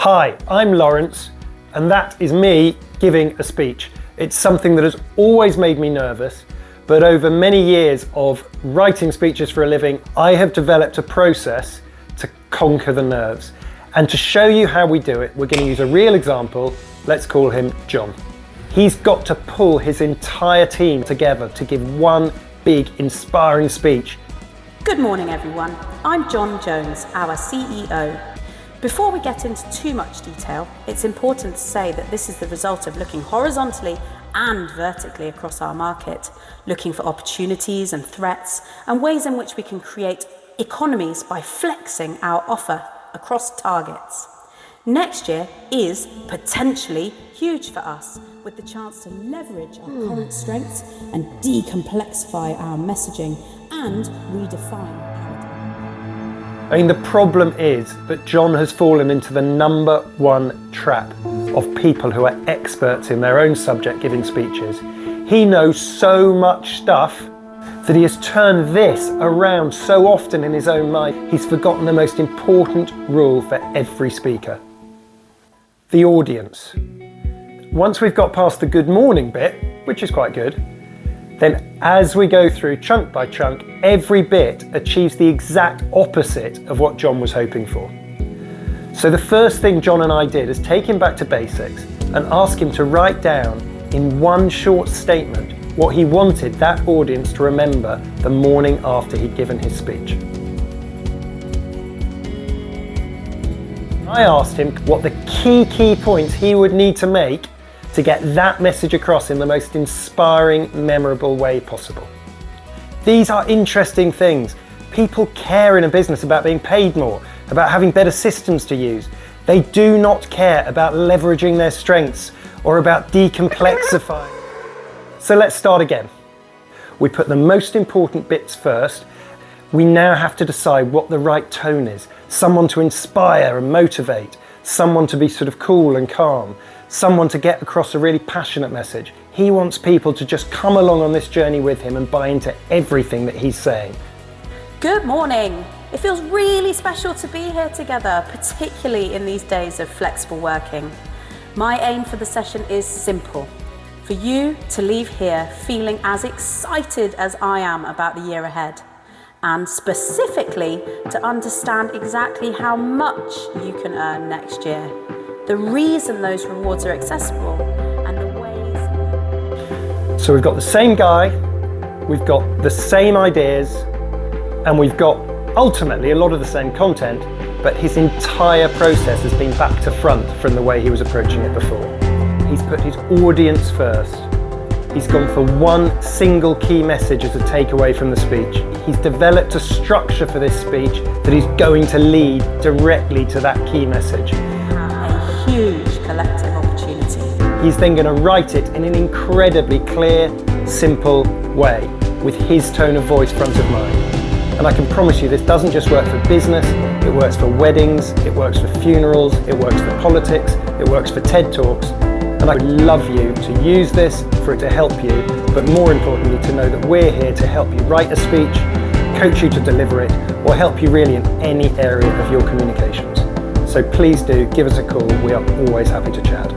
Hi, I'm Lawrence, and that is me giving a speech. It's something that has always made me nervous, but over many years of writing speeches for a living, I have developed a process to conquer the nerves. And to show you how we do it, we're going to use a real example. Let's call him John. He's got to pull his entire team together to give one big, inspiring speech. Good morning, everyone. I'm John Jones, our CEO. Before we get into too much detail, it's important to say that this is the result of looking horizontally and vertically across our market, looking for opportunities and threats and ways in which we can create economies by flexing our offer across targets. Next year is potentially huge for us, with the chance to leverage our current strengths and decomplexify our messaging and redefine our. I mean, the problem is that John has fallen into the number one trap of people who are experts in their own subject giving speeches. He knows so much stuff that he has turned this around so often in his own mind, he's forgotten the most important rule for every speaker: the audience. Once we've got past the good morning bit, which is quite good, then as we go through chunk by chunk, every bit achieves the exact opposite of what John was hoping for. So the first thing John and I did is take him back to basics and ask him to write down in one short statement what he wanted that audience to remember the morning after he'd given his speech. I asked him what the key points he would need to make to get that message across in the most inspiring, memorable way possible. These are interesting things. People care in a business about being paid more, about having better systems to use. They do not care about leveraging their strengths or about decomplexifying. So let's start again. We put the most important bits first. We now have to decide what the right tone is. Someone to inspire and motivate, someone to be sort of cool and calm, someone to get across a really passionate message. He wants people to just come along on this journey with him and buy into everything that he's saying. Good morning. It feels really special to be here together, particularly in these days of flexible working. My aim for the session is simple: for you to leave here feeling as excited as I am about the year ahead, and specifically to understand exactly how much you can earn next year, the reason those rewards are accessible, and the ways. So we've got the same guy, we've got the same ideas, and we've got ultimately a lot of the same content, but his entire process has been back to front from the way he was approaching it before. He's put his audience first. He's gone for one single key message as a takeaway from the speech. He's developed a structure for this speech that is going to lead directly to that key message. A huge collective opportunity. He's then going to write it in an incredibly clear, simple way, with his tone of voice front of mind. And I can promise you this doesn't just work for business, it works for weddings, it works for funerals, it works for politics, it works for TED Talks. And I would love you to use this for it to help you, but more importantly to know that we're here to help you write a speech, coach you to deliver it, or help you really in any area of your communications. So please do give us a call, we are always happy to chat.